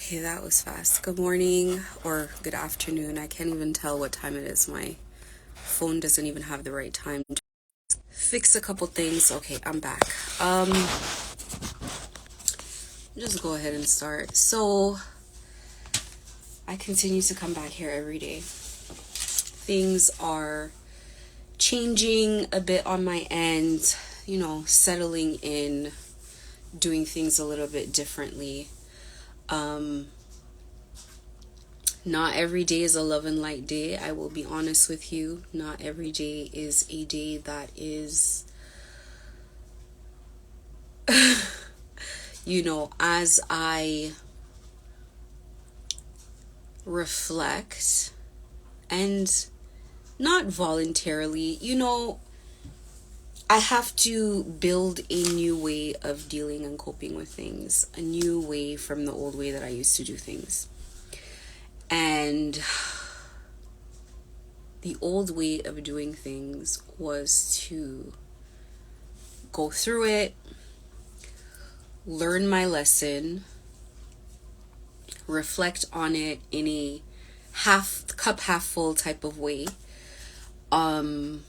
Okay, that was fast. Good morning or good afternoon. I can't even tell what time it is. My phone doesn't even have the right time to fix a couple things. Okay, I'm back. Just go ahead and start. So I continue to come back here every day. Things are changing a bit on my end, settling in, doing things a little bit differently. Not every day is a love and light day. I will be honest with you. Not every day is a day that is, as I reflect and not voluntarily, I have to build a new way of dealing and coping with things, a new way from the old way that I used to do things. And the old way of doing things was to go through it, learn my lesson, reflect on it in a half full type of way. Because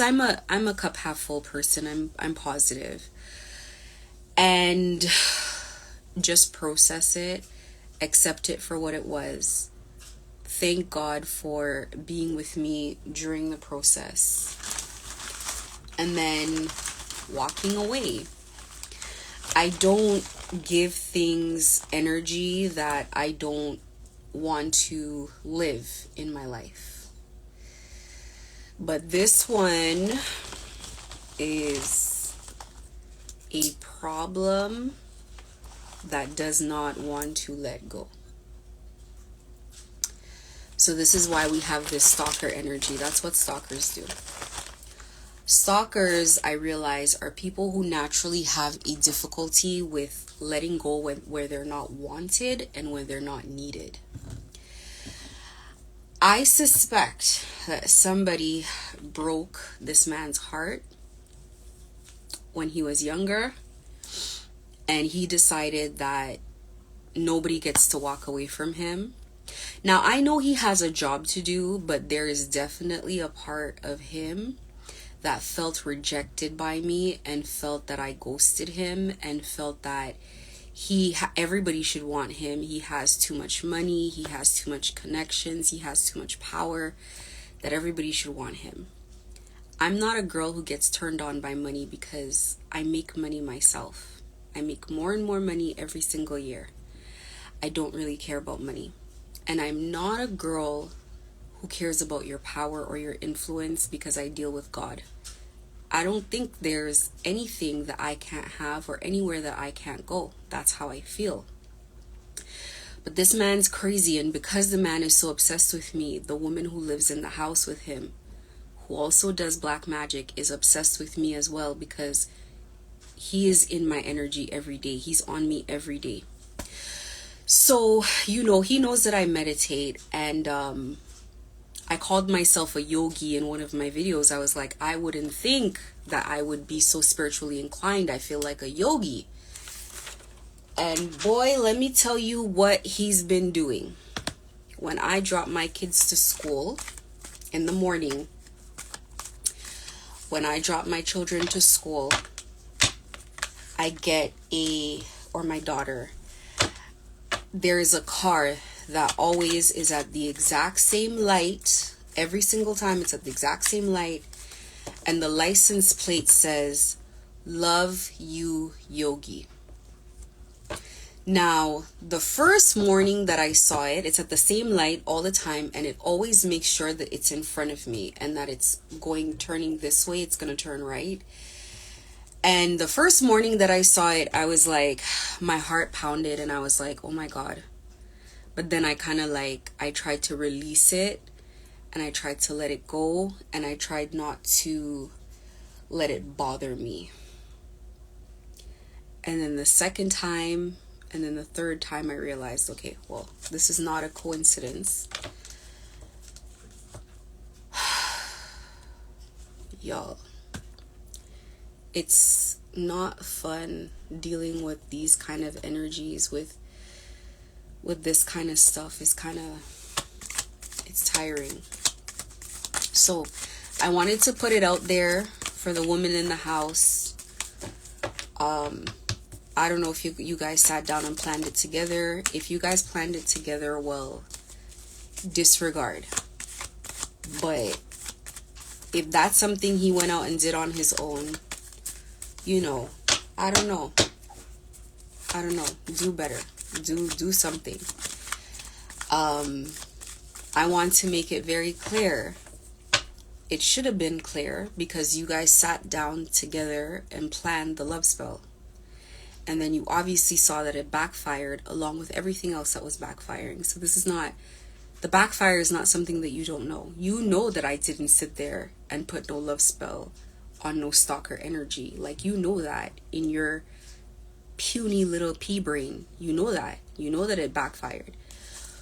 I'm a cup half full person. I'm positive. And just process it, accept it for what it was. Thank God for being with me during the process. And then walking away. I don't give things energy that I don't want to live in my life. But this one is a problem that does not want to let go. So this is why we have this stalker energy. That's what stalkers do. Stalkers, I realize, are people who naturally have a difficulty with letting go where they're not wanted and when they're not needed. I suspect that somebody broke this man's heart when he was younger, and he decided that nobody gets to walk away from him. Now, I know he has a job to do, but there is definitely a part of him that felt rejected by me and felt that I ghosted him and felt that everybody should want him. He has too much money, he has too much connections, he has too much power, that everybody should want him. I'm not a girl who gets turned on by money because I make money myself. I make more and more money every single year. I don't really care about money. And I'm not a girl who cares about your power or your influence because I deal with God. I don't think there's anything that I can't have or anywhere that I can't go. That's how I feel. But this man's crazy, and because the man is so obsessed with me, the woman who lives in the house with him, who also does black magic, is obsessed with me as well because he is in my energy every day. He's on me every day. So, he knows that I meditate, and I called myself a yogi in one of my videos. I was like, I wouldn't think that I would be so spiritually inclined. I feel like a yogi. And boy, let me tell you what he's been doing. When I drop my kids to school in the morning, when I drop my children to school, I get my daughter, there is a car that always is at the exact same light. Every single time it's at the exact same light. And the license plate says, "Love you, Yogi." Now, the first morning that I saw it, it's at the same light all the time, and it always makes sure that it's in front of me and that it's turning this way, it's going to turn right. And the first morning that I saw it, I was like, my heart pounded and I was like, oh my God. But then I tried to release it and I tried to let it go, and I tried not to let it bother me. And then the second time, and then the third time, I realized, okay, well, this is not a coincidence. Y'all, it's not fun dealing with these kind of energies, with this kind of stuff. It's tiring. So I wanted to put it out there for the woman in the house. I don't know if you guys sat down and planned it together. If you guys planned it together, well, disregard. But if that's something he went out and did on his own, you know, I don't know. Do better. Do something. I want to make it very clear. It should have been clear because you guys sat down together and planned the love spell. And then you obviously saw that it backfired along with everything else that was backfiring. So this is not, the backfire is not something that you don't know. You know that I didn't sit there and put no love spell on no stalker energy. Like, you know that in your puny little pea brain. You know that. You know that it backfired.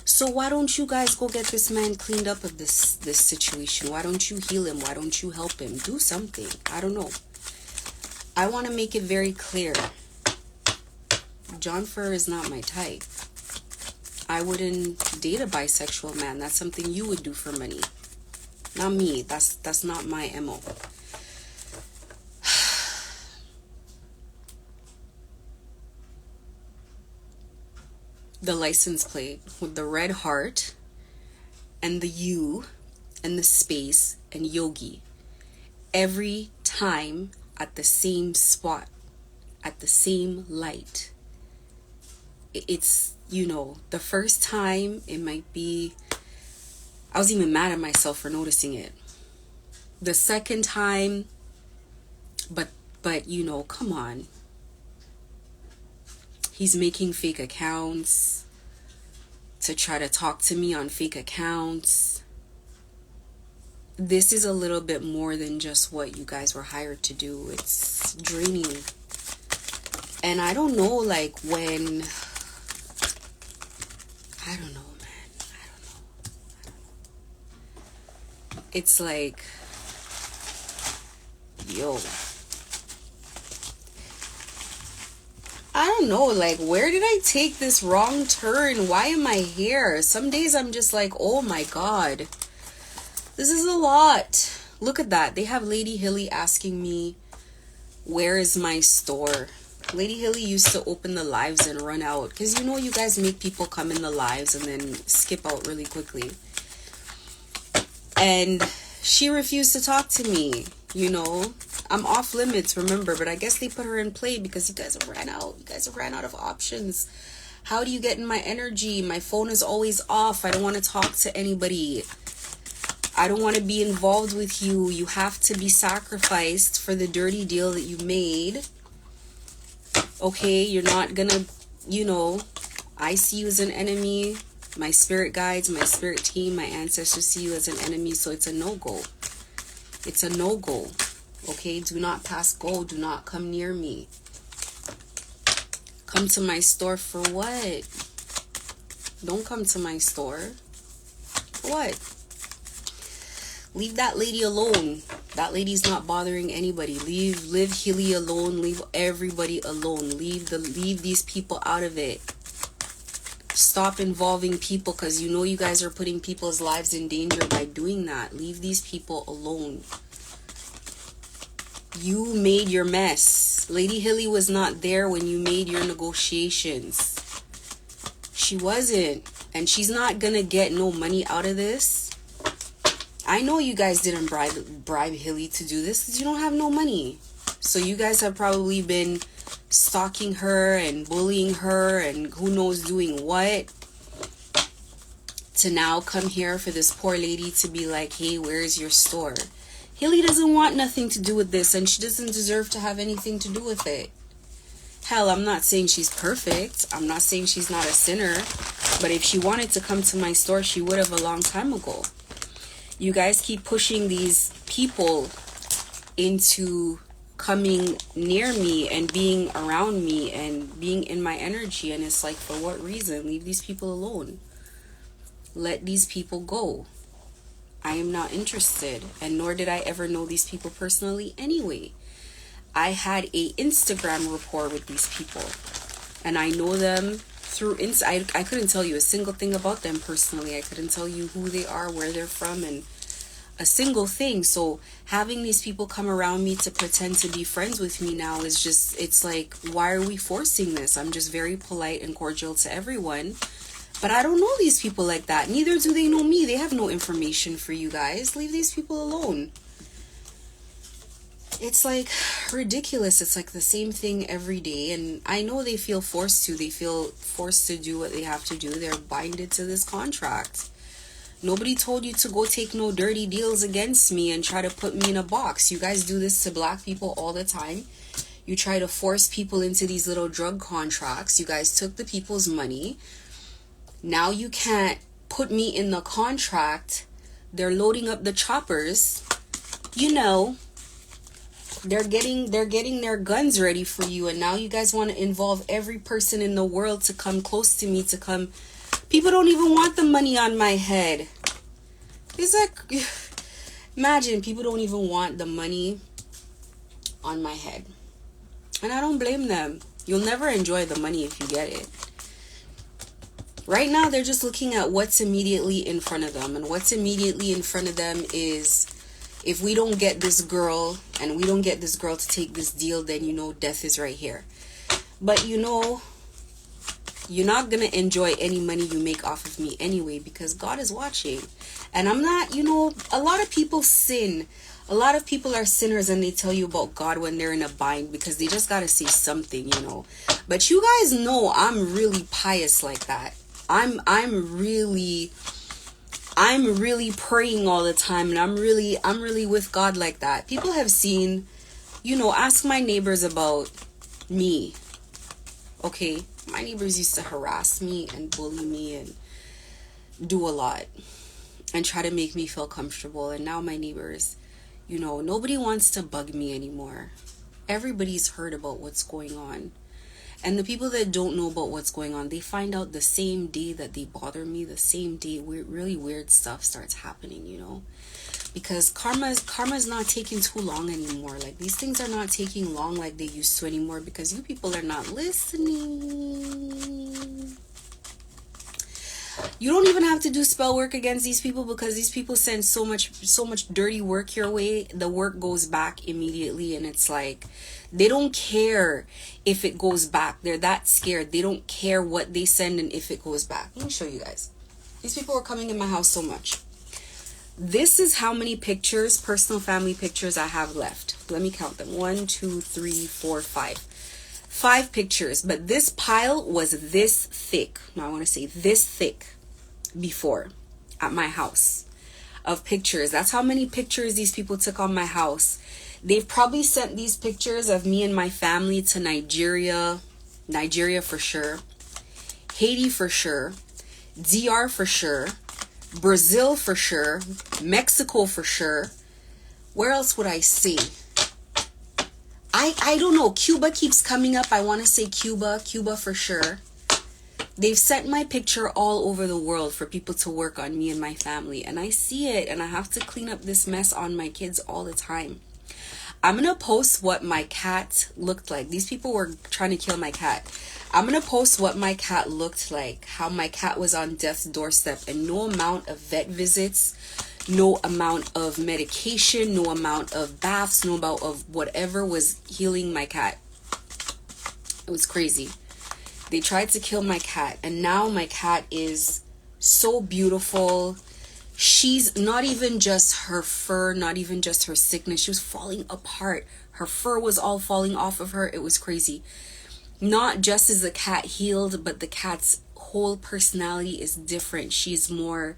So why don't you guys go get this man cleaned up of this situation? Why don't you heal him? Why don't you help him? Do something. I don't know. I want to make it very clear. John Ferreira is not my type. I wouldn't date a bisexual man. That's something you would do for money. Not me. That's not my MO. The license plate with the red heart and the U and the space and yogi. Every time at the same spot, at the same light. It's, you know, the first time it might be, I was even mad at myself for noticing it. The second time, but you know, come on. He's making fake accounts to try to talk to me on fake accounts. This is a little bit more than just what you guys were hired to do. It's draining. And I don't know, like, when... I don't know, man. I don't know. It's like... Yo... I don't know, like, where did I take this wrong turn? Why am I here? Some days I'm just like, oh my god. This is a lot. Look at that. They have Lady Hilly asking me, where is my store? Lady Hilly used to open the lives and run out. Because you know you guys make people come in the lives and then skip out really quickly. And she refused to talk to me, you know. I'm off limits, remember, but I guess they put her in play because you guys have ran out. You guys have ran out of options. How do you get in my energy? My phone is always off. I don't want to talk to anybody. I don't want to be involved with you. You have to be sacrificed for the dirty deal that you made. Okay, you're not gonna, you know, I see you as an enemy. My spirit guides, my spirit team, my ancestors see you as an enemy, so it's a no-go. It's a no-go. Okay, do not pass go. Do not come near me. Come to my store for what? Don't come to my store. What? Leave that lady alone. That lady's not bothering anybody. Leave Hilly alone. Leave everybody alone. Leave these people out of it. Stop involving people because you know you guys are putting people's lives in danger by doing that. Leave these people alone. You made your mess. Lady Hilly was not there when you made your negotiations. She wasn't. And she's not gonna get no money out of this. I know you guys didn't bribe Hilly to do this because you don't have no money. So you guys have probably been stalking her and bullying her and who knows doing what. To now come here for this poor lady to be like, hey, where's your store? Hilly doesn't want nothing to do with this, and she doesn't deserve to have anything to do with it. Hell, I'm not saying she's perfect. I'm not saying she's not a sinner. But if she wanted to come to my store, she would have a long time ago. You guys keep pushing these people into coming near me and being around me and being in my energy, and it's like, for what reason? Leave these people alone. Let these people go. I am not interested, and nor did I ever know these people personally anyway. I had a Instagram rapport with these people, and I know them through I couldn't tell you a single thing about them personally. I couldn't tell you who they are, where they're from, and a single thing. So having these people come around me to pretend to be friends with me now is just, it's like, why are we forcing this? I'm just very polite and cordial to everyone, but I don't know these people like that. Neither do they know me. They have no information for you guys. Leave these people alone. It's like ridiculous. It's like the same thing every day, and I know they feel forced to. They feel forced to do what they have to do. They're binded to this contract. Nobody told you to go take no dirty deals against me and try to put me in a box. You guys do this to black people all the time. You try to force people into these little drug contracts. You guys took the people's money. Now you can't put me in the contract. They're loading up the choppers. You know, they're getting their guns ready for you, and now you guys want to involve every person in the world to come close to me, to come. People don't even want the money on my head. It's like, imagine, people don't even want the money on my head. And I don't blame them. You'll never enjoy the money if you get it. Right now, they're just looking at what's immediately in front of them. And what's immediately in front of them is, if we don't get this girl, and we don't get this girl to take this deal, then you know death is right here. But you know, you're not going to enjoy any money you make off of me anyway, because God is watching. And I'm not, you know, a lot of people sin. A lot of people are sinners, and they tell you about God when they're in a bind because they just got to say something, you know. But you guys know I'm really pious like that. I'm really praying all the time, and I'm really with God like that. People have seen, you know, ask my neighbors about me. Okay, my neighbors used to harass me and bully me and do a lot and try to make me feel comfortable. And now my neighbors, you know, nobody wants to bug me anymore. Everybody's heard about what's going on. And the people that don't know about what's going on, they find out the same day that they bother me, the same day really weird stuff starts happening, you know. Because karma's not taking too long anymore. Like, these things are not taking long like they used to anymore, because you people are not listening. You don't even have to do spell work against these people, because these people send so much dirty work your way. The work goes back immediately, and it's like, they don't care if it goes back. They're that scared. They don't care what they send and if it goes back. Let me show you guys. These people are coming in my house so much. This is how many pictures, personal family pictures, I have left. Let me count them. 1, 2, 3, 4, 5. 5 pictures. But this pile was this thick. No, I want to say this thick before at my house of pictures. That's how many pictures these people took on my house. They've probably sent these pictures of me and my family to Nigeria for sure, Haiti for sure, DR for sure, Brazil for sure, Mexico for sure. Where else would I say? I don't know. Cuba keeps coming up. I want to say Cuba for sure. They've sent my picture all over the world for people to work on me and my family. And I see it, and I have to clean up this mess on my kids all the time. I'm going to post what my cat looked like. These people were trying to kill my cat. I'm going to post what my cat looked like, how my cat was on death's doorstep, and no amount of vet visits, no amount of medication, no amount of baths, no amount of whatever was healing my cat. It was crazy. They tried to kill my cat, and now my cat is so beautiful. She's not even just her fur, not even just her sickness. She was falling apart. Her fur was all falling off of her. It was crazy. Not just is the cat healed, but the cat's whole personality is different. She's more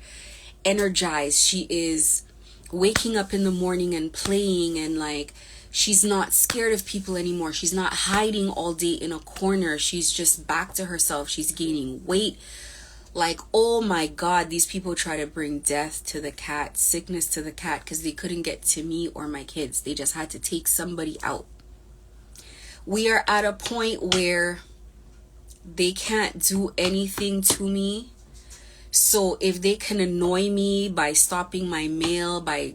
energized. She is waking up in the morning and playing, and like, she's not scared of people anymore. She's not hiding all day in a corner. She's just back to herself. She's gaining weight. Like, oh my God, these people try to bring death to the cat, sickness to the cat, because they couldn't get to me or my kids. They just had to take somebody out. We are at a point where they can't do anything to me. So if they can annoy me by stopping my mail, by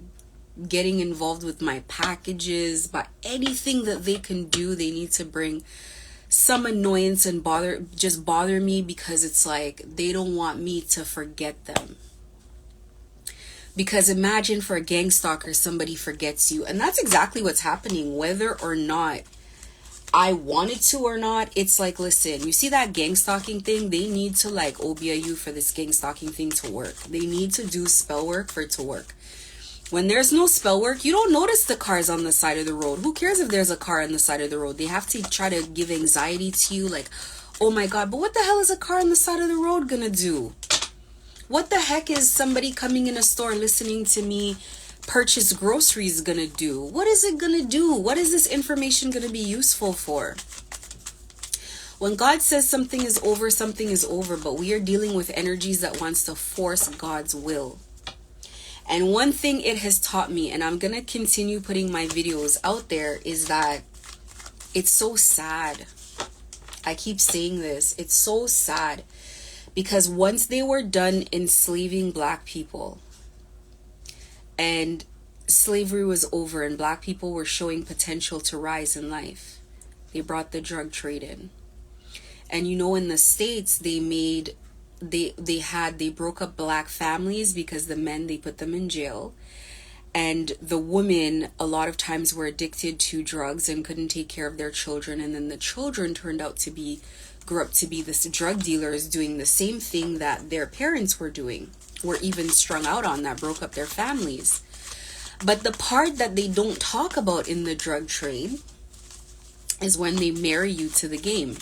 getting involved with my packages, by anything that they can do, they need to bring some annoyance and bother me, because it's like they don't want me to forget them. Because imagine, for a gang stalker, somebody forgets you, and that's exactly what's happening, whether or not I wanted to or not. It's like, listen, you see that gang stalking thing? They need to like OBA you for this gang stalking thing to work. They need to do spell work for it to work. When there's no spell work, you don't notice the cars on the side of the road. Who cares if there's a car on the side of the road? They have to try to give anxiety to you, like, oh my God, but what the hell is a car on the side of the road gonna do? What the heck is somebody coming in a store listening to me purchase groceries gonna do? What is it gonna do? What is this information gonna be useful for? When God says something is over, but we are dealing with energies that wants to force God's will. And one thing it has taught me, and I'm going to continue putting my videos out there, is that it's so sad. I keep saying this. It's so sad. Because once they were done enslaving Black people, and slavery was over and Black people were showing potential to rise in life, they brought the drug trade in. And you know, in the States, they broke up Black families, because the men, they put them in jail, and the women a lot of times were addicted to drugs and couldn't take care of their children, and then the children grew up to be this drug dealers doing the same thing that their parents were doing, were even strung out on, that broke up their families. But the part that they don't talk about in the drug trade is when they marry you to the game.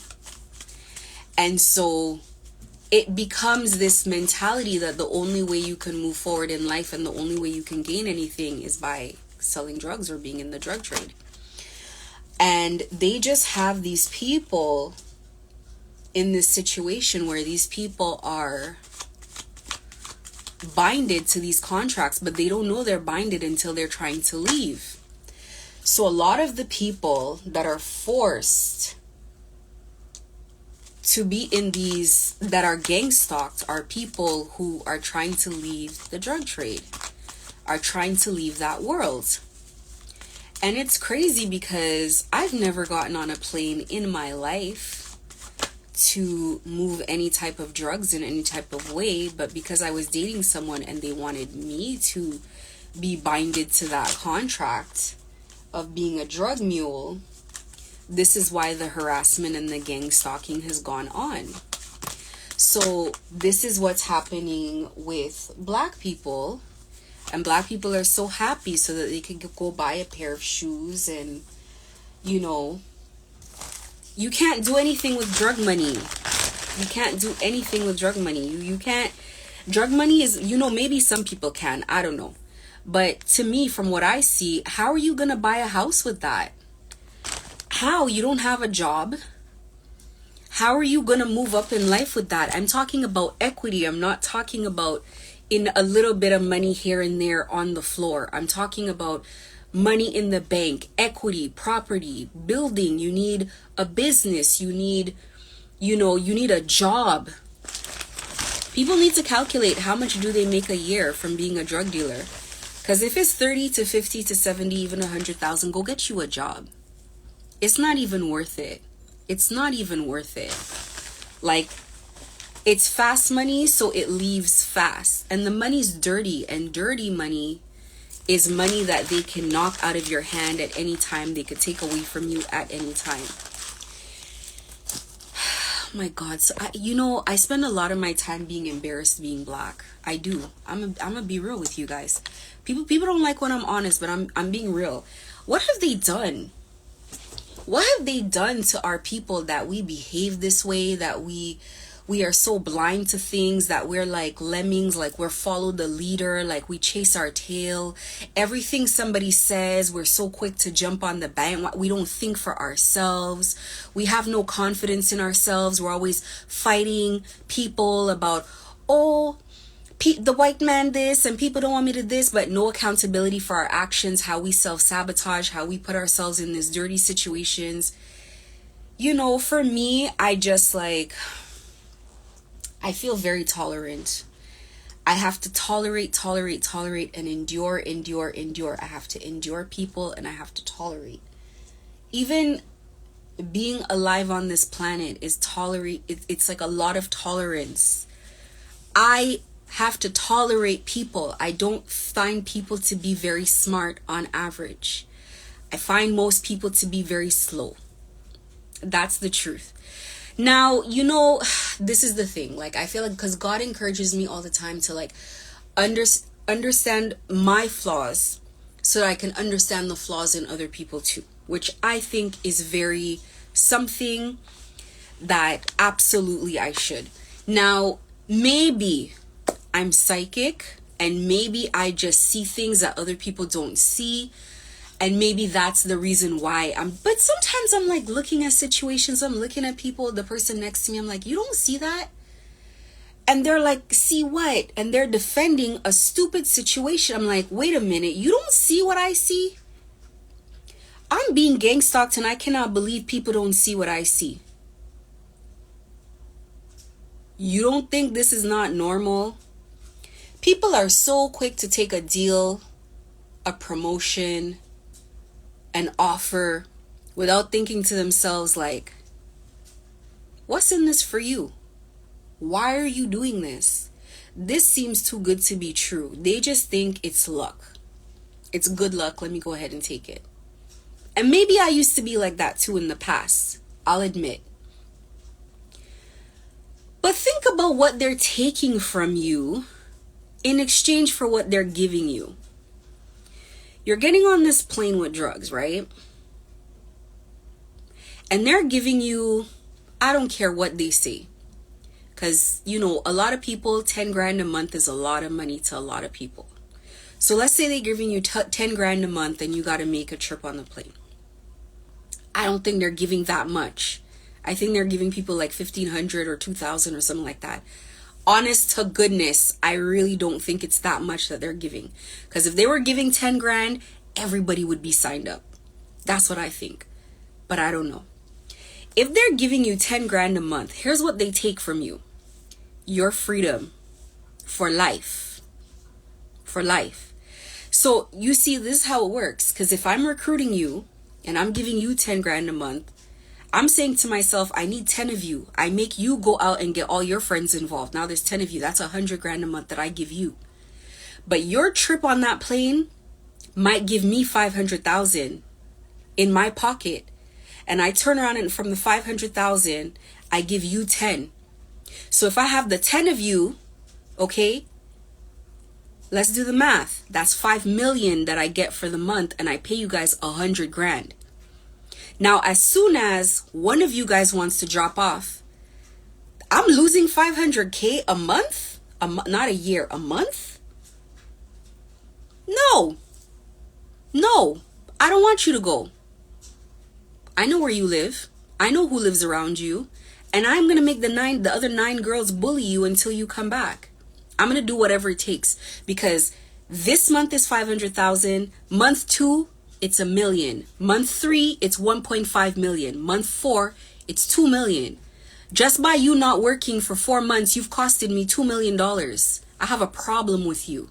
And so it becomes this mentality that the only way you can move forward in life and the only way you can gain anything is by selling drugs or being in the drug trade. And they just have these people in this situation where these people are binded to these contracts, but they don't know they're binded until they're trying to leave. So a lot of the people that are forced to be in these, that are gang stalked, are people who are trying to leave the drug trade, are trying to leave that world. And it's crazy, because I've never gotten on a plane in my life to move any type of drugs in any type of way, but because I was dating someone and they wanted me to be binded to that contract of being a drug mule, this is why the harassment and the gang stalking has gone on. So this is what's happening with Black people, and Black people are so happy so that they can go buy a pair of shoes, and you know, you can't do anything with drug money. You can't do anything with drug money. You can't. Drug money is, you know, maybe some people can, I don't know, but to me, from what I see, how are you gonna buy a house with that? How? You don't have a job. How are you going to move up in life with that? I'm talking about equity. I'm not talking about in a little bit of money here and there on the floor. I'm talking about money in the bank, equity, property, building. You need a business. You need, you need a job. People need to calculate how much do they make a year from being a drug dealer. Because if it's 30 to 50 to 70, even 100,000, go get you a job. It's not even worth it. It's not even worth it. Like, it's fast money, so it leaves fast. And the money's dirty, and dirty money is money that they can knock out of your hand at any time. They could take away from you at any time. Oh my God. So I spend a lot of my time being embarrassed being Black. I do. I'm gonna be real with you guys. People don't like when I'm honest, but I'm being real. What have they done? What have they done to our people that we behave this way, that we are so blind to things, that we're like lemmings, like we're follow the leader, like we chase our tail. Everything somebody says, we're so quick to jump on the bandwagon. We don't think for ourselves. We have no confidence in ourselves. We're always fighting people about, oh, the white man this and people don't want me to this, but no accountability for our actions, how we self-sabotage, how we put ourselves in these dirty situations. You know, for me, I just like, I feel very tolerant. I have to tolerate, and endure. I have to endure people, and I have to tolerate. Even being alive on this planet is it's like a lot of tolerance. I have to tolerate people. I don't find people to be very smart on average. I find most people to be very slow. That's the truth. Now, you know, this is the thing. Like, I feel like, because God encourages me all the time to like understand my flaws so that I can understand the flaws in other people too, which I think is very something that absolutely I should. Now, maybe I'm psychic and maybe I just see things that other people don't see. And maybe that's the reason why but sometimes I'm like looking at situations, I'm looking at people, the person next to me, I'm like, you don't see that? And they're like, see what? And they're defending a stupid situation. I'm like, wait a minute, you don't see what I see? I'm being gang stalked and I cannot believe people don't see what I see. You don't think this is not normal? People are so quick to take a deal, a promotion, an offer without thinking to themselves like, what's in this for you? Why are you doing this? This seems too good to be true. They just think it's luck. It's good luck. Let me go ahead and take it. And maybe I used to be like that too in the past. I'll admit. But think about what they're taking from you in exchange for what they're giving you. You're getting on this plane with drugs, right? And they're giving you, I don't care what they say. Because, you know, a lot of people, 10 grand a month is a lot of money to a lot of people. So let's say they're giving you 10 grand a month and you got to make a trip on the plane. I don't think they're giving that much. I think they're giving people like 1,500 or 2,000 or something like that. Honest to goodness, I really don't think it's that much that they're giving. Because if they were giving 10 grand, everybody would be signed up. That's what I think. But I don't know. If they're giving you 10 grand a month, here's what they take from you. Your freedom for life. For life. So you see, this is how it works. Because if I'm recruiting you and I'm giving you 10 grand a month, I'm saying to myself, I need 10 of you. I make you go out and get all your friends involved. Now there's 10 of you. That's 100 grand a month that I give you. But your trip on that plane might give me 500,000 in my pocket. And I turn around and from the 500,000, I give you 10. So if I have the 10 of you, okay, let's do the math. That's 5 million that I get for the month and I pay you guys 100 grand. Now, as soon as one of you guys wants to drop off, I'm losing 500K a month? Not a year, a month? No, I don't want you to go. I know where you live. I know who lives around you. And I'm going to make the other 9 girls bully you until you come back. I'm going to do whatever it takes because this month is 500,000. Month 2, it's 1 million. Month 3, it's 1.5 million. Month 4, it's 2 million. Just by you not working for 4 months, you've costed me $2 million. I have a problem with you.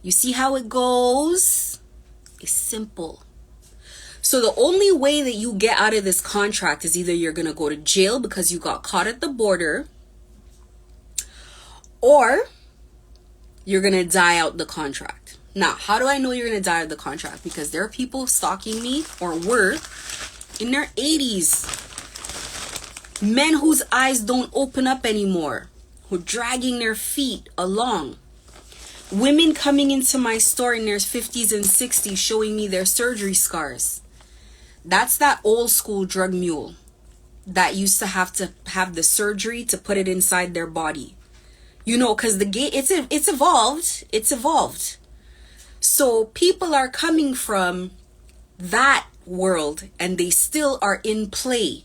You see how it goes? It's simple. So the only way that you get out of this contract is either you're going to go to jail because you got caught at the border, or you're going to die out the contract. Now, how do I know you're going to die out the contract? Because there are people stalking me, or were, in their 80s. Men whose eyes don't open up anymore, who are dragging their feet along. Women coming into my store in their 50s and 60s showing me their surgery scars. That's that old school drug mule that used to have the surgery to put it inside their body. You know, because it's evolved. It's evolved. So people are coming from that world and they still are in play.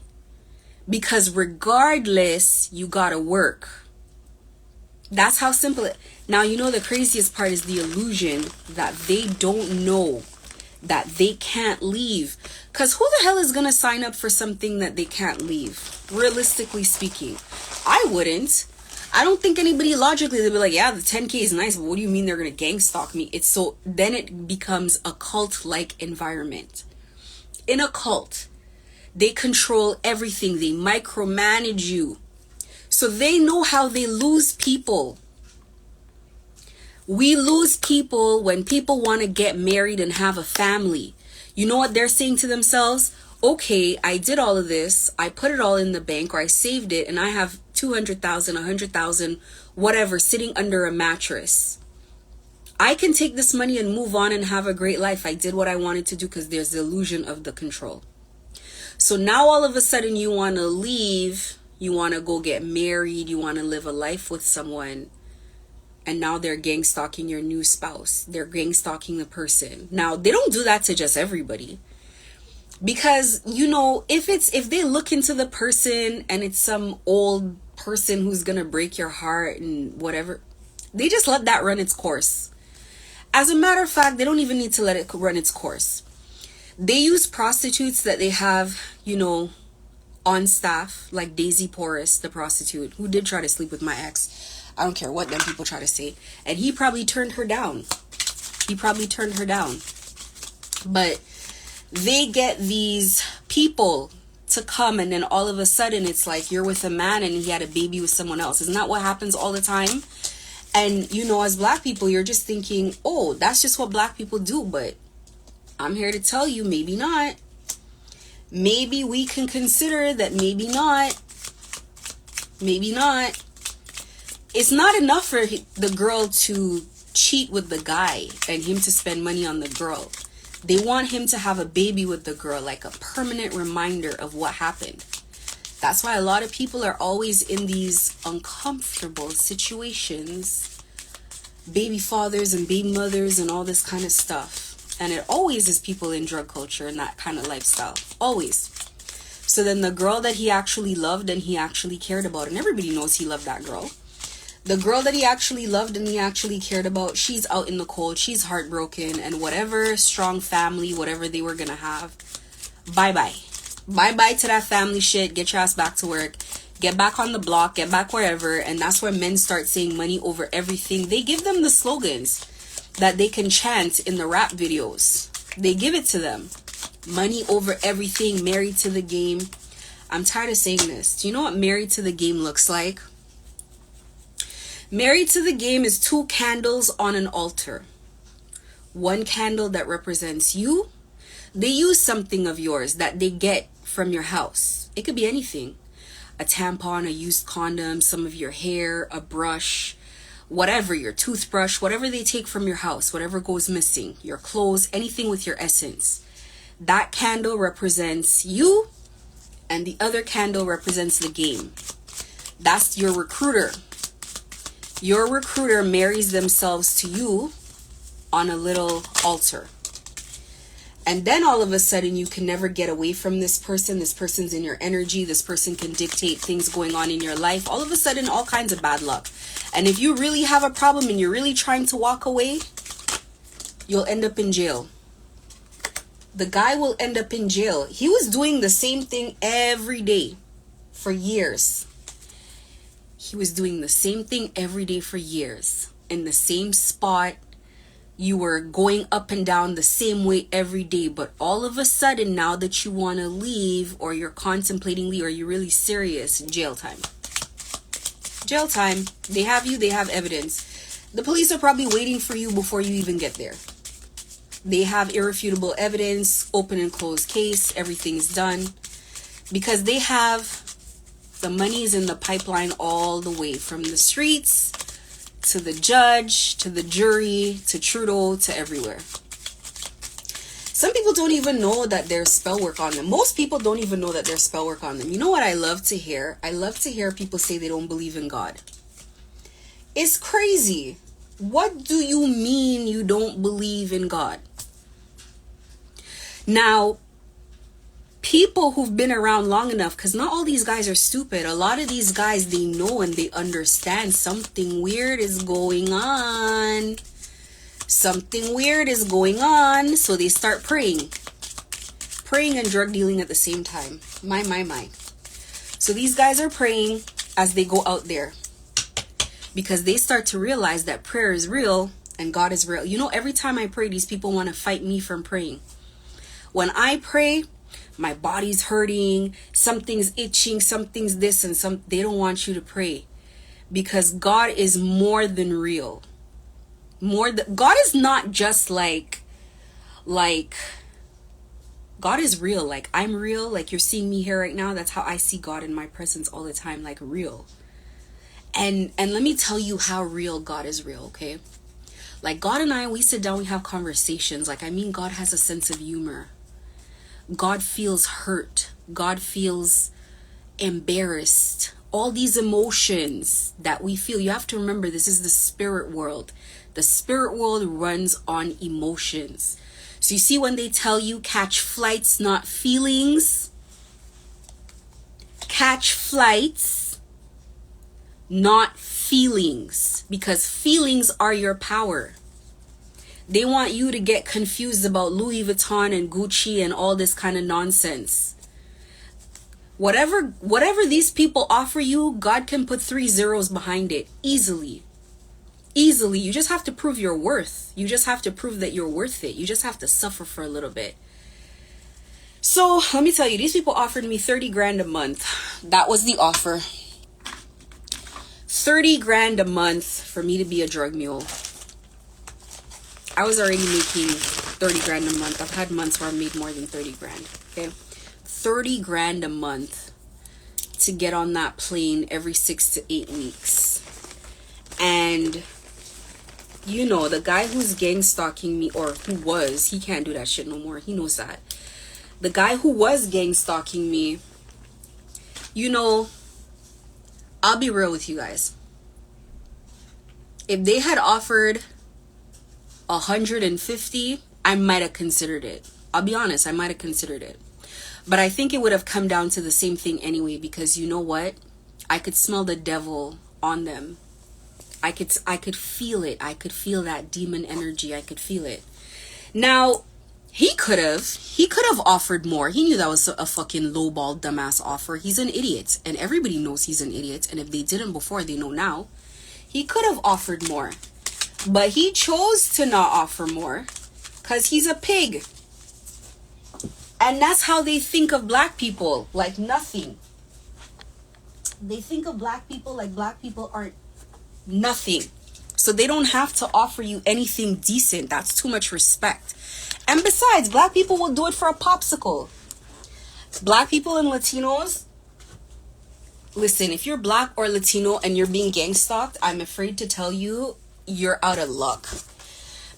Because regardless, you gotta work. That's how simple it. Now, you know, the craziest part is the illusion that they don't know that they can't leave. Because who the hell is going to sign up for something that they can't leave? Realistically speaking, I wouldn't. I don't think anybody logically, they'll be like, yeah, the 10K is nice, but what do you mean they're going to gang stalk me? It's so, then it becomes a cult-like environment. In a cult, they control everything. They micromanage you. So they know how they lose people. We lose people when people want to get married and have a family. You know what they're saying to themselves? Okay, I did all of this. I put it all in the bank, or I saved it, and I have 200,000, 100,000, whatever, sitting under a mattress. I can take this money and move on and have a great life. I did what I wanted to do, because there's the illusion of the control. So now all of a sudden you want to leave, you want to go get married, you want to live a life with someone, and now they're gang stalking your new spouse. They're gang stalking the person. Now, they don't do that to just everybody. Because, you know, if they look into the person and it's some old person who's going to break your heart and whatever, they just let that run its course. As a matter of fact, they don't even need to let it run its course. They use prostitutes that they have, you know, on staff, like Daisy Porras, the prostitute, who did try to sleep with my ex. I don't care what them people try to say. And he probably turned her down. But they get these people to come, and then all of a sudden it's like you're with a man and he had a baby with someone else. Isn't that what happens all the time? And, you know, as black people, you're just thinking, oh, that's just what black people do. But I'm here to tell you, maybe not. Maybe we can consider that maybe not. Maybe not. It's not enough for the girl to cheat with the guy and him to spend money on the girl. They want him to have a baby with the girl, like a permanent reminder of what happened. That's why a lot of people are always in these uncomfortable situations. Baby fathers and baby mothers and all this kind of stuff. And it always is people in drug culture and that kind of lifestyle. Always. So then the girl that he actually loved and he actually cared about, and everybody knows he loved that girl. The girl that he actually loved and he actually cared about, she's out in the cold, she's heartbroken, and whatever strong family, whatever they were gonna have, bye-bye. Bye-bye to that family shit. Get your ass back to work. Get back on the block, get back wherever. And that's where men start saying money over everything. They give them the slogans that they can chant in the rap videos. They give it to them. Money over everything, married to the game. I'm tired of saying this. Do you know what married to the game looks like? Married to the game is 2 candles on an altar. 1 candle that represents you. They use something of yours that they get from your house. It could be anything. A tampon, a used condom, some of your hair, a brush, whatever, your toothbrush, whatever they take from your house, whatever goes missing, your clothes, anything with your essence. That candle represents you, and the other candle represents the game. That's your recruiter. Your recruiter marries themselves to you on a little altar. And then all of a sudden you can never get away from this person. This person's in your energy. This person can dictate things going on in your life. All of a sudden, all kinds of bad luck. And if you really have a problem and you're really trying to walk away, you'll end up in jail. The guy will end up in jail. He was doing the same thing every day for years. He was doing the same thing every day for years. In the same spot. You were going up and down the same way every day. But all of a sudden, now that you want to leave, or you're contemplating leave, or you're really serious, jail time. Jail time. They have you. They have evidence. The police are probably waiting for you before you even get there. They have irrefutable evidence, open and closed case, everything's done. Because they have the money's in the pipeline all the way from the streets to the judge, to the jury, to Trudeau, to everywhere. Some people don't even know that there's spell work on them. Most people don't even know that there's spell work on them. You know what I love to hear? I love to hear people say they don't believe in God. It's crazy. What do you mean you don't believe in God? Now, people who've been around long enough, because not all these guys are stupid. A lot of these guys, they know and they understand something weird is going on. Something weird is going on. So they start praying. Praying and drug dealing at the same time. My. So these guys are praying as they go out there, because they start to realize that prayer is real and God is real. You know, every time I pray, these people want to fight me from praying. When I pray, my body's hurting, something's itching, something's this, and they don't want you to pray, because God is more than real. God is not just like God is real. Like, I'm real. Like, you're seeing me here right now. That's how I see God in my presence all the time, like real. And let me tell you how real God is real, okay? Like, God and I, we sit down, we have conversations. Like, I mean, God has a sense of humor. God feels hurt. God feels embarrassed. All these emotions that we feel. You have to remember, this is the spirit world. The spirit world runs on emotions. So you see, when they tell you catch flights, not feelings. Catch flights, not feelings. Because feelings are your power. They want you to get confused about Louis Vuitton and Gucci and all this kind of nonsense. Whatever these people offer you, God can put 3 zeros behind it easily. Easily. You just have to prove your worth. You just have to prove that you're worth it. You just have to suffer for a little bit. So let me tell you, these people offered me 30 grand a month. That was the offer. 30 grand a month for me to be a drug mule. I was already making 30 grand a month. I've had months where I made more than 30 grand. Okay. 30 grand a month to get on that plane every 6 to 8 weeks. And you know, the guy who's gang stalking me, or who was, he can't do that shit no more. He knows that. The guy who was gang stalking me, you know, I'll be real with you guys. If they had offered 150, I might have considered it. I'll be honest, I might have considered it. But I think it would have come down to the same thing anyway, because you know what? I could smell the devil on them. I could feel it. I could feel that demon energy. I could feel it. Now, he could have offered more. He knew that was a fucking lowball dumbass offer. He's an idiot, and everybody knows he's an idiot. And if they didn't before, they know now. He could have offered more, but he chose to not offer more because he's a pig. And that's how they think of black people, like nothing. They think of black people like black people aren't nothing. So they don't have to offer you anything decent. That's too much respect. And besides, black people will do it for a popsicle. Black people and Latinos, listen, if you're black or Latino and you're being gang stalked, I'm afraid to tell you, you're out of luck.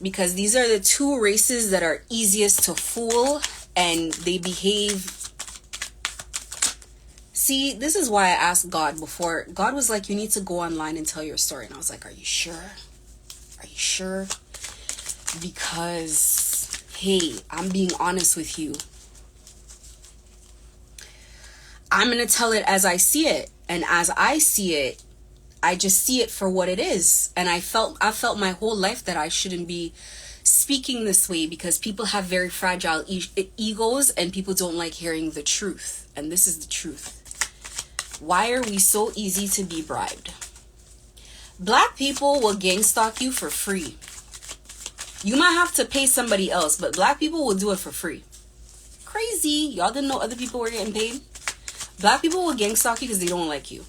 Because these are the two races that are easiest to fool, and they behave. See, this is why I asked God before. God was like, you need to go online and tell your story. And I was like, are you sure? Are you sure? Because, hey, I'm being honest with you. I'm going to tell it as I see it. And as I see it, I just see it for what it is. And I felt my whole life that I shouldn't be speaking this way, because people have very fragile egos and people don't like hearing the truth. And this is the truth. Why are we so easy to be bribed? Black people will gang stalk you for free. You might have to pay somebody else, but black people will do it for free. Crazy. Y'all didn't know other people were getting paid? Black people will gang stalk you because they don't like you.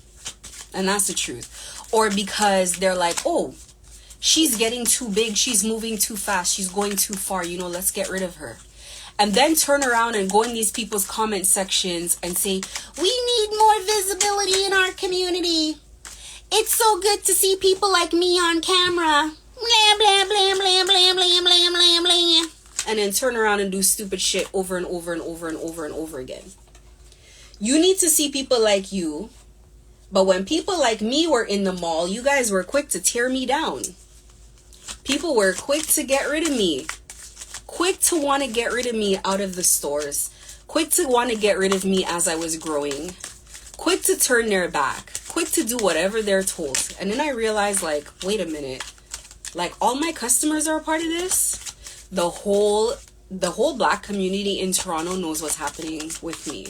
And that's the truth. Or because they're like, oh, she's getting too big. She's moving too fast. She's going too far. You know, let's get rid of her. And then turn around and go in these people's comment sections and say, we need more visibility in our community. It's so good to see people like me on camera. Blah, blah, blah, blah, blah, blah, blah, blah, blah. And then turn around and do stupid shit over and over and over and over and over again. You need to see people like you. But when people like me were in the mall, you guys were quick to tear me down. People were quick to get rid of me. Quick to want to get rid of me out of the stores. quick to want to get rid of me as I was growing, quick to turn their back, quick to do whatever they're told. And then I realized, like, wait a minute, like, all my customers are a part of this. The whole black community in Toronto knows what's happening with me.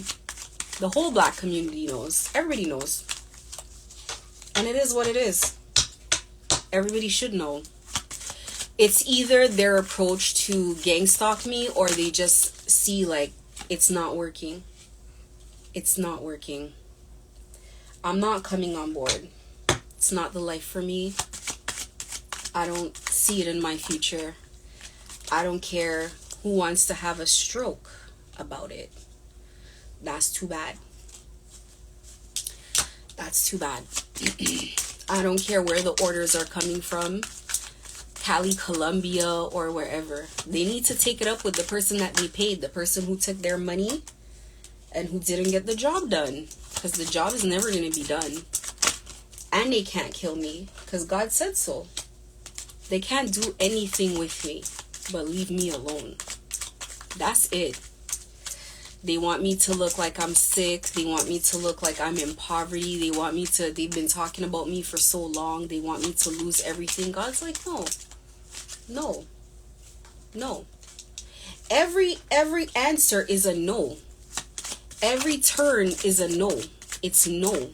The whole black community knows. Everybody knows. And it is what it is. Everybody should know. It's either their approach to gang stalk me, or they just see like it's not working. It's not working. I'm not coming on board. It's not the life for me. I don't see it in my future. I don't care who wants to have a stroke about it. That's too bad. That's too bad. I don't care where the orders are coming from. Cali, Colombia, or wherever. They need to take it up with the person that they paid, the person who took their money and who didn't get the job done, because the job is never going to be done. And they can't kill me, because God said so. They can't do anything with me but leave me alone. That's it. They want me to look like I'm sick. They want me to look like I'm in poverty. They've been talking about me for so long. They want me to lose everything. God's like, no. Every answer is a no. Every turn is a no. It's no.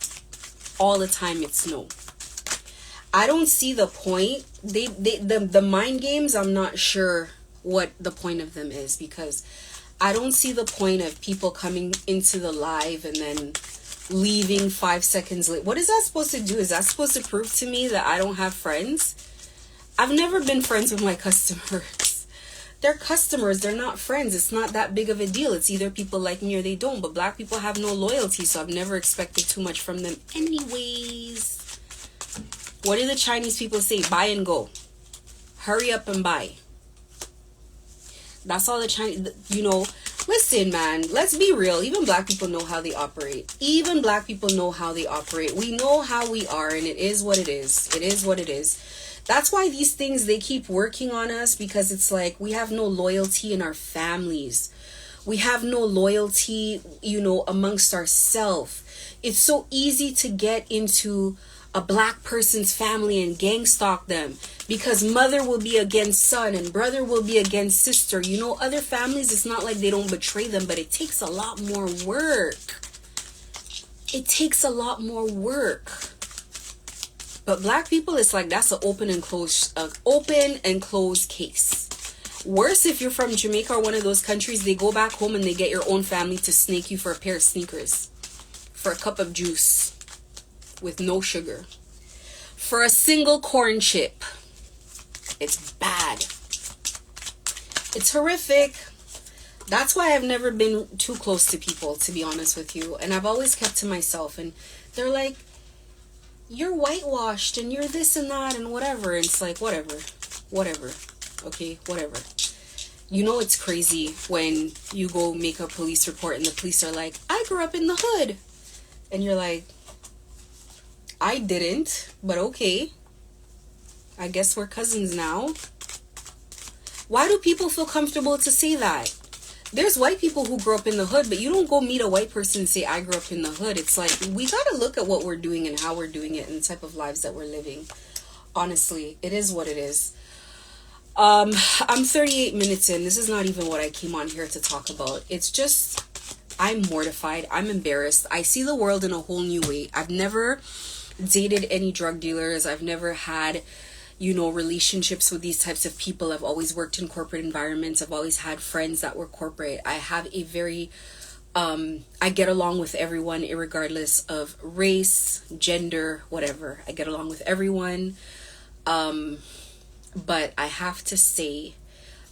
All the time it's no. I don't see the point. The mind games, I'm not sure what the point of them is, because I don't see the point of people coming into the live and then leaving 5 seconds late. What is that supposed to do? Is that supposed to prove to me that I don't have friends? I've never been friends with my customers. They're customers. They're not friends. It's not that big of a deal. It's either people like me or they don't. But black people have no loyalty, so I've never expected too much from them anyways. What do the Chinese people say? Buy and go. Hurry up and buy. That's all the Chinese, listen, man, let's be real. Even black people know how they operate. Even black people know how they operate. We know how we are, and it is what it is. It is what it is. That's why these things, they keep working on us, because it's like we have no loyalty in our families. We have no loyalty, amongst ourselves. It's so easy to get into a black person's family and gang stalk them, because mother will be against son and brother will be against sister. Other families, it's not like they don't betray them, but it takes a lot more work. It takes a lot more work. But black people, it's like that's an open and closed case. Worse if you're from Jamaica or one of those countries, they go back home and they get your own family to snake you for a pair of sneakers, for a cup of juice with no sugar, for a single corn chip. It's bad. It's horrific. That's why I've never been too close to people, to be honest with you. And I've always kept to myself. And they're like, you're whitewashed and you're this and that and whatever. And it's like, whatever. Okay, whatever. It's crazy when you go make a police report and the police are like, I grew up in the hood. And you're like, I didn't, but okay. I guess we're cousins now. Why do people feel comfortable to say that? There's white people who grew up in the hood, but you don't go meet a white person and say, I grew up in the hood. It's like, we got to look at what we're doing and how we're doing it and the type of lives that we're living. Honestly, it is what it is. I'm 38 minutes in. This is not even what I came on here to talk about. It's just, I'm mortified. I'm embarrassed. I see the world in a whole new way. I've never dated any drug dealers. I've never had, relationships with these types of people. I've always worked in corporate environments. I've always had friends that were corporate. I have a very, I get along with everyone, irregardless of race, gender, whatever. I get along with everyone. But I have to say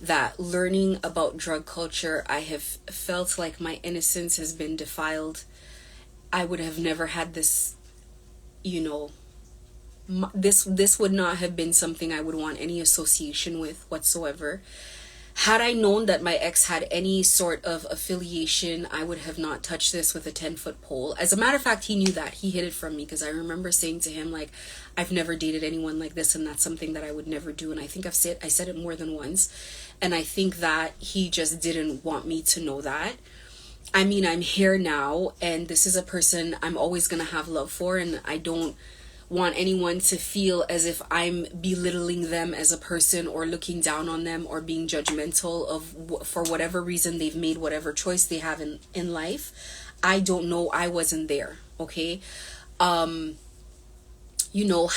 that learning about drug culture, I have felt like my innocence has been defiled. I would have never had this, this would not have been something I would want any association with whatsoever. Had I known that my ex had any sort of affiliation, I would have not touched this with a 10-foot pole. As a matter of fact, he knew that. He hid it from me, because I remember saying to him, like, I've never dated anyone like this, and that's something that I would never do. And I think I said it more than once. And I think that he just didn't want me to know that. I mean, I'm here now, and this is a person I'm always going to have love for, and I don't want anyone to feel as if I'm belittling them as a person or looking down on them or being judgmental of for whatever reason they've made whatever choice they have in life. I don't know. I wasn't there. Okay.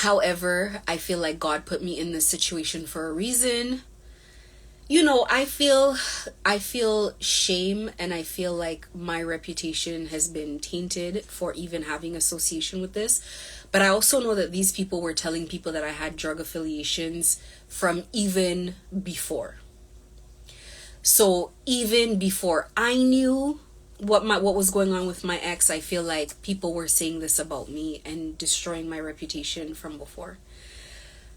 However, I feel like God put me in this situation for a reason. I feel shame, and I feel like my reputation has been tainted for even having association with this. But I also know that these people were telling people that I had drug affiliations from even before. So even before I knew what was going on with my ex, I feel like people were saying this about me and destroying my reputation from before.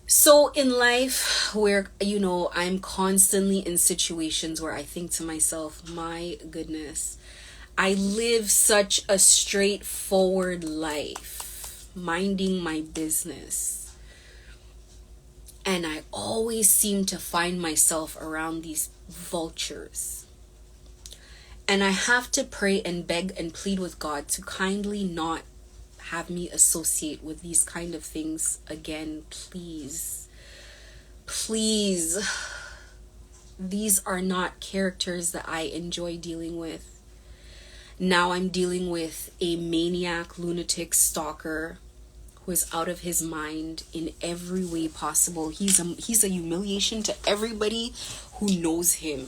So in life, where I'm constantly in situations where I think to myself, my goodness, I live such a straightforward life, minding my business, and I always seem to find myself around these vultures. And I have to pray and beg and plead with God to kindly not have me associate with these kind of things again, please. Please. These are not characters that I enjoy dealing with. Now I'm dealing with a maniac, lunatic, stalker who is out of his mind in every way possible. He's a humiliation to everybody who knows him.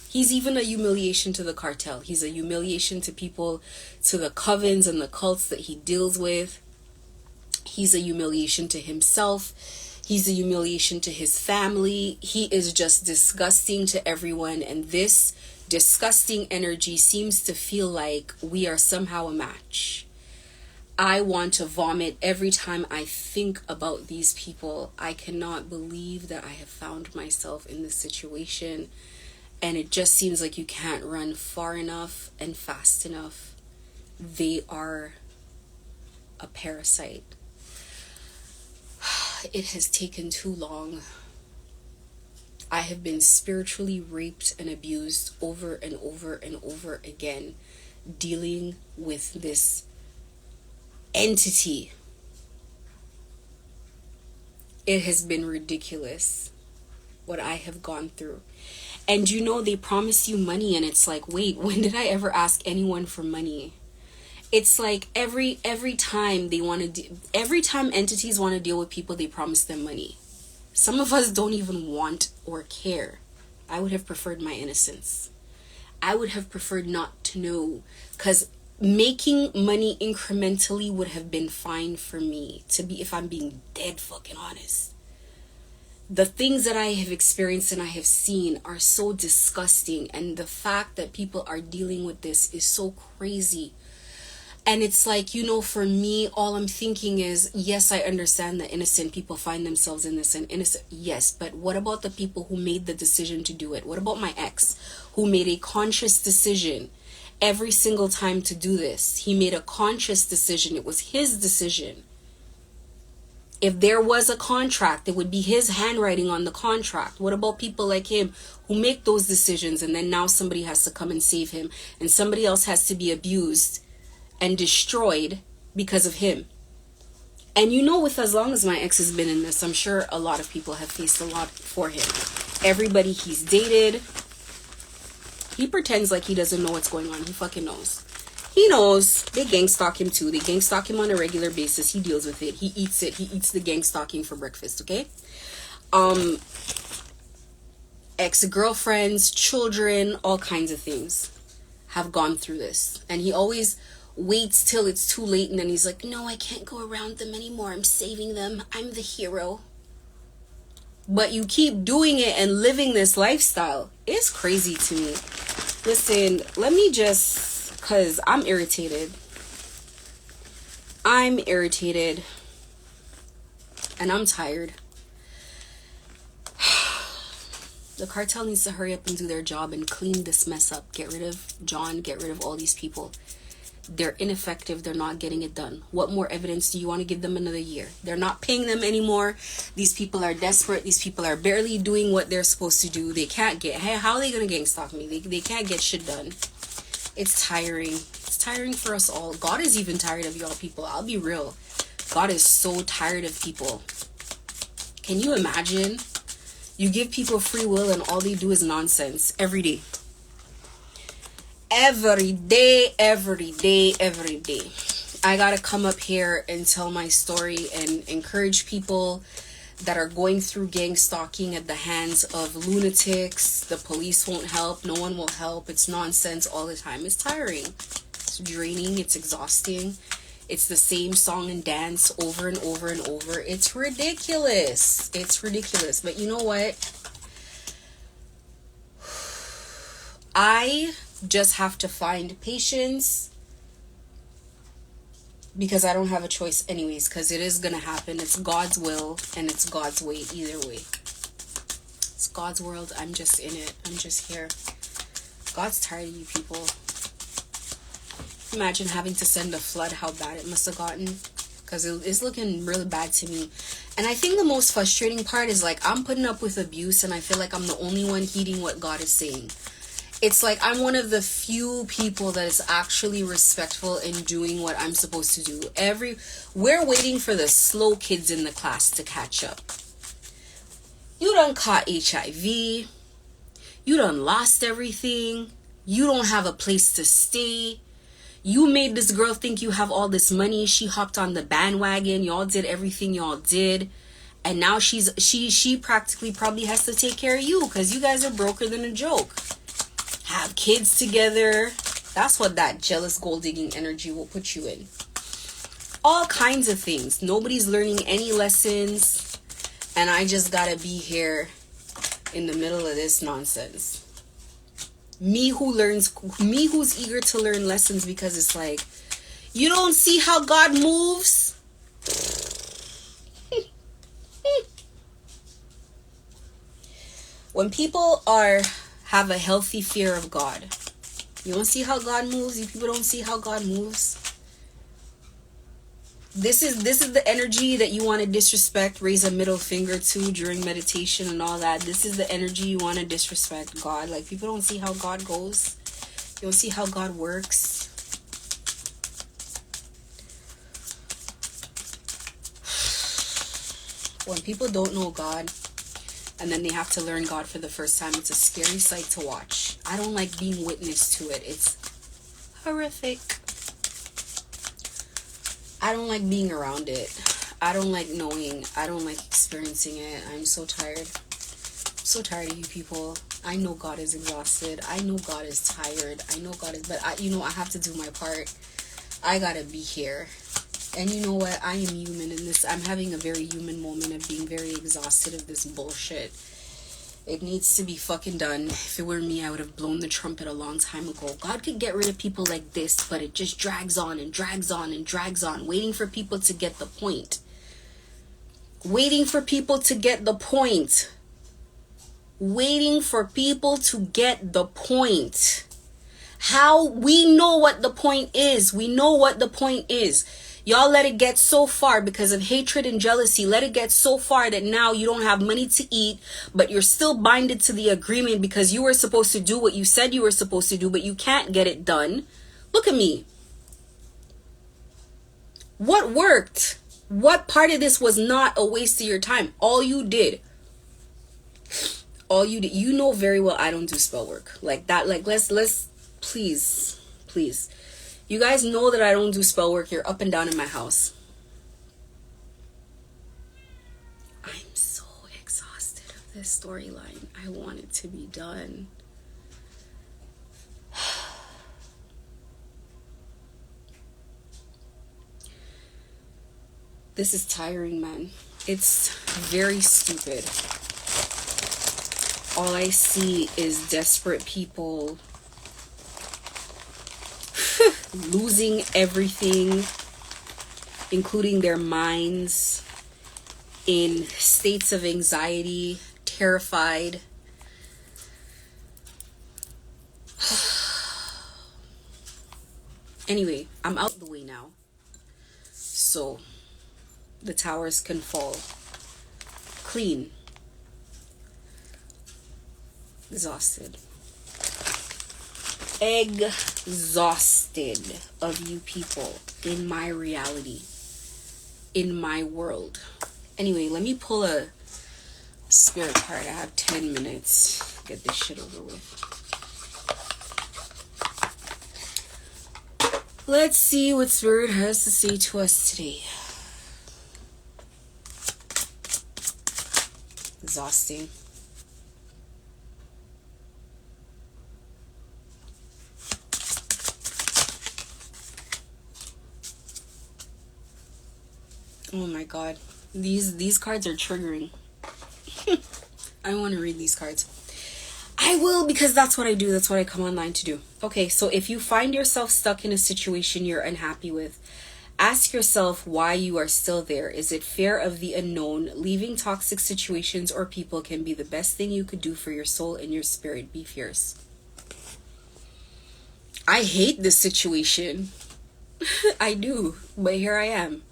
He's even a humiliation to the cartel. He's a humiliation to people, to the covens and the cults that he deals with. He's a humiliation to himself. He's a humiliation to his family. He is just disgusting to everyone. And this disgusting energy seems to feel like we are somehow a match. I want to vomit every time I think about these people. I cannot believe that I have found myself in this situation. And it just seems like you can't run far enough and fast enough. They are a parasite. It has taken too long. I have been spiritually raped and abused over and over and over again, dealing with this entity. It has been ridiculous what I have gone through. And they promise you money, and it's like, wait, when did I ever ask anyone for money? It's like every time every time entities want to deal with people, they promise them money. Some of us don't even want or care. I would have preferred my innocence. I would have preferred not to know, because making money incrementally would have been fine for me, if I'm being dead fucking honest. The things that I have experienced and I have seen are so disgusting, and the fact that people are dealing with this is so crazy. And it's like, for me, all I'm thinking is, yes, I understand that innocent people find themselves in this, and innocent, yes, but what about the people who made the decision to do it? What about my ex, who made a conscious decision every single time to do this? He made a conscious decision. It was his decision. If there was a contract, it would be his handwriting on the contract. What about people like him who make those decisions, and then now somebody has to come and save him, and somebody else has to be abused and destroyed because of him? And with as long as my ex has been in this, I'm sure a lot of people have faced a lot for him. Everybody he's dated, he pretends like he doesn't know what's going on. He fucking knows. He knows. They gang stalk him too. They gang stalk him on a regular basis. He deals with it. He eats it. He eats the gang stalking for breakfast, okay? Ex-girlfriends, children, all kinds of things have gone through this. And he always waits till it's too late, and then he's like, no, I can't go around them anymore. I'm saving them. I'm the hero. But you keep doing it and living this lifestyle. It's crazy to me. Listen, let me just... because I'm irritated. And I'm tired. The cartel needs to hurry up and do their job and clean this mess up. Get rid of John. Get rid of all these people. They're ineffective. They're not getting it done. What more evidence do you want to give them another year? They're not paying them anymore. These people are desperate. These people are barely doing what they're supposed to do. They can't get... Hey, how are they going to gang stalk me? They can't get shit done. It's tiring. It's tiring for us all. God is even tired of y'all people. I'll be real. God is so tired of people. Can you imagine? You give people free will and all they do is nonsense every day. Every day, every day, every day. I gotta come up here and tell my story and encourage people that are going through gang stalking at the hands of lunatics. The police won't help. No one will help. It's nonsense all the time. It's tiring. It's draining. It's exhausting. It's the same song and dance over and over and over. It's ridiculous. It's ridiculous. But you know what? I just have to find patience, because I don't have a choice anyways, because it is going to happen. It's God's will and it's God's way either way. It's God's world. I'm just in it. I'm just here. God's tired of you people. Imagine having to send a flood, how bad it must have gotten, because it's looking really bad to me. And I think the most frustrating part is, like, I'm putting up with abuse and I feel like I'm the only one heeding what God is saying. It's like I'm one of the few people that is actually respectful in doing what I'm supposed to do. We're waiting for the slow kids in the class to catch up. You done caught HIV. You done lost everything. You don't have a place to stay. You made this girl think you have all this money. She hopped on the bandwagon. Y'all did everything y'all did. And now she practically probably has to take care of you, because you guys are broker than a joke. Have kids together. That's what that jealous gold digging energy will put you in. All kinds of things. Nobody's learning any lessons. And I just gotta be here in the middle of this nonsense. Me who's eager to learn lessons, because it's like, you don't see how God moves? When people have a healthy fear of God, you don't see how God moves. You people don't see how God moves. This is the energy that you want to disrespect, raise a middle finger to during meditation and all that. This is the energy you want to disrespect God. Like, people don't see how God goes. You don't see how God works. When people don't know God and then they have to learn God for the first time, it's a scary sight to watch. I don't like being witness to it. It's horrific. I don't like being around it. I don't like knowing. I don't like experiencing it. I'm so tired. I'm so tired of you people. I know God is exhausted. I know God is tired. I know God is, but I have to do my part. I gotta be here. And you know what? I am human in this. I'm having a very human moment of being very exhausted of this bullshit. It needs to be fucking done. If it were me, I would have blown the trumpet a long time ago. God could get rid of people like this, but it just drags on and drags on and drags on, waiting for people to get the point. Waiting for people to get the point. Waiting for people to get the point. How? We know what the point is. We know what the point is. Y'all let it get so far because of hatred and jealousy. Let it get so far that now you don't have money to eat, but you're still binded to the agreement because you were supposed to do what you said you were supposed to do, but you can't get it done. Look at me. What worked? What part of this was not a waste of your time? All you did, you know very well I don't do spell work like that. Like, let's please. You guys know that I don't do spell work. You're up and down in my house. I'm so exhausted of this storyline. I want it to be done. This is tiring, man. It's very stupid. All I see is desperate people losing everything, including their minds, in states of anxiety, terrified. Anyway, I'm out the way now, so the towers can fall clean. Exhausted. Egg exhausted of you people in my reality, in my world. Anyway, let me pull a spirit card. I have 10 minutes. Get this shit over with. Let's see what spirit has to say to us today. Exhausting. Oh my god. These cards are triggering. I want to read these cards. I will, because that's what I do. That's what I come online to do. Okay, so if you find yourself stuck in a situation you're unhappy with, ask yourself why you are still there. Is it fear of the unknown? Leaving toxic situations or people can be the best thing you could do for your soul and your spirit. Be fierce. I hate this situation. I do, but here I am.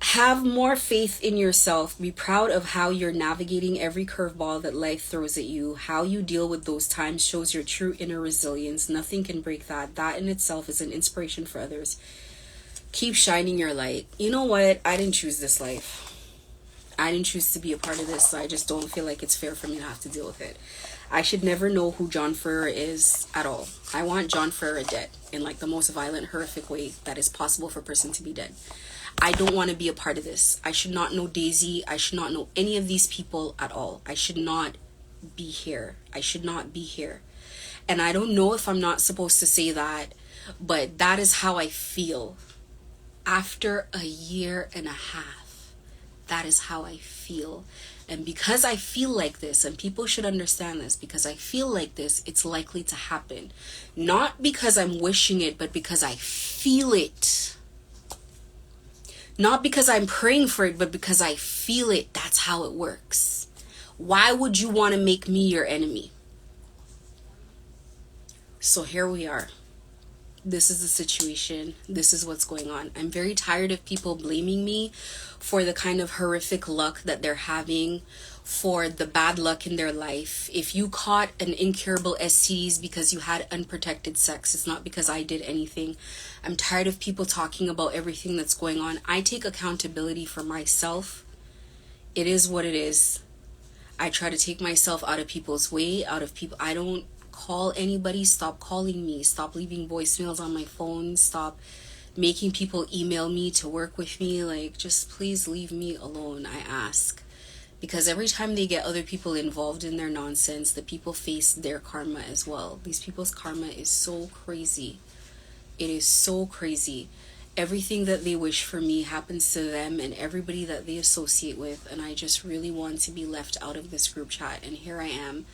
Have more faith in yourself. Be proud of how you're navigating every curveball that life throws at you. How you deal with those times shows your true inner resilience. Nothing can break that. That in itself is an inspiration for others. Keep shining your light. You know what? I didn't choose this life. I didn't choose to be a part of this, so I just don't feel like it's fair for me to have to deal with it. I should never know who John Ferreira is at all. I want John Ferreira dead in like the most violent, horrific way that is possible for a person to be dead. I don't want to be a part of this. I should not know Daisy. I should not know any of these people at all. I should not be here. I should not be here. And I don't know if I'm not supposed to say that, but that is how I feel. After a year and a half, that is how I feel. And because I feel like this, and people should understand this, because I feel like this, it's likely to happen. Not because I'm wishing it, but because I feel it. Not because I'm praying for it, but because I feel it. That's how it works. Why would you want to make me your enemy? So here we are. This is the situation. This is what's going on. I'm very tired of people blaming me for the kind of horrific luck that they're having, for the bad luck in their life. If you caught an incurable STDs because you had unprotected sex, it's not because I did anything. I'm tired of people talking about everything that's going on. I take accountability for myself. It is what it is. I try to take myself out of people's way, out of people. I don't call anybody. Stop calling me. Stop leaving voicemails on my phone. Stop making people email me to work with me. Like, just please leave me alone, I ask. Because every time they get other people involved in their nonsense, the people face their karma as well. These people's karma is so crazy. It is so crazy. Everything that they wish for me happens to them and everybody that they associate with. And I just really want to be left out of this group chat. And here I am,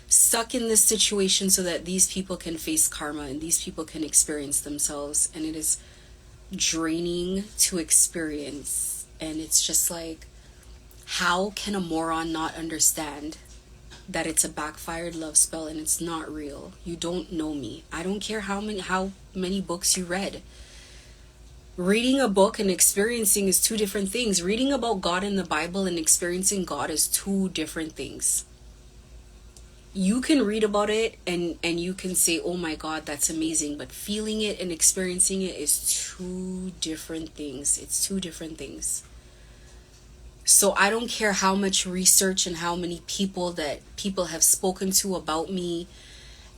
stuck in this situation so that these people can face karma and these people can experience themselves. And it is draining to experience. And it's just like, how can a moron not understand that it's a backfired love spell and it's not real? You don't know me. I don't care how many books you read. Reading a book and experiencing is two different things. Reading about God in the Bible and experiencing God is two different things. You can read about it and you can say, oh my God, that's amazing. But feeling it and experiencing it is two different things. It's two different things. So I don't care how much research and how many people that people have spoken to about me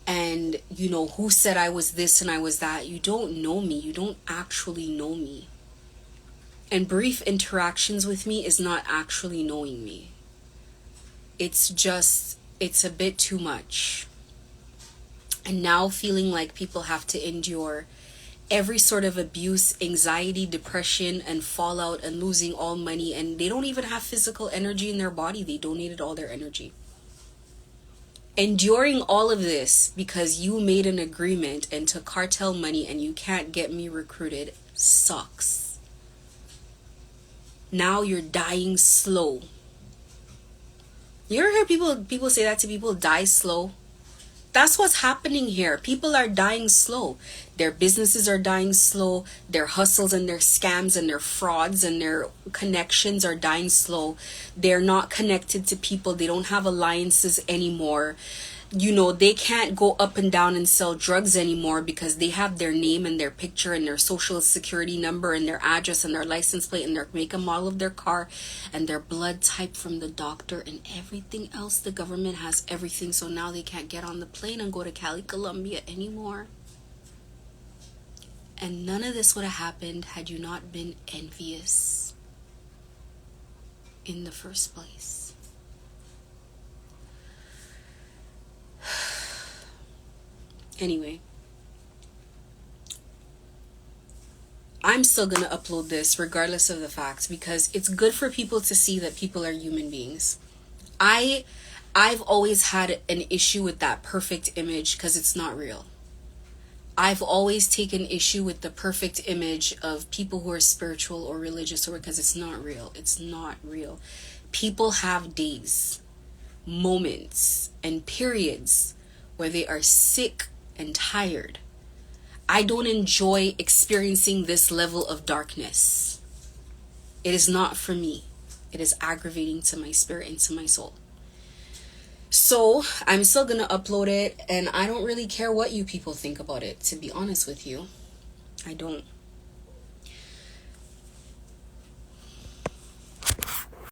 and, you know, who said I was this and I was that. You don't know me. You don't actually know me. And brief interactions with me is not actually knowing me. It's just, it's a bit too much. And now feeling like people have to endure every sort of abuse, anxiety, depression, and fallout, and losing all money, and they don't even have physical energy in their body. They donated all their energy. Enduring all of this because you made an agreement and took cartel money and you can't get me recruited sucks. Now you're dying slow. You ever hear people say that to people, die slow? That's what's happening here. People are dying slow. Their businesses are dying slow. Their hustles and their scams and their frauds and their connections are dying slow. They're not connected to people. They don't have alliances anymore. you know, they can't go up and down and sell drugs anymore because they have their name and their picture and their social security number and their address and their license plate and their make and model of their car and their blood type from the doctor and everything else. The government has everything, so now they can't get on the plane and go to Cali, Colombia anymore. And none of this would have happened had you not been envious in the first place. Anyway, I'm still going to upload this regardless of the facts because it's good for people to see that people are human beings. I've always had an issue with that perfect image because it's not real. I've always taken issue with the perfect image of people who are spiritual or religious or because it's not real. It's not real. People have days, moments, and periods where they are sick and tired. I don't enjoy experiencing this level of darkness. It is not for me. It is aggravating to my spirit and to my soul. So I'm still gonna upload it, and I don't really care what you people think about it, to be honest with you. I don't.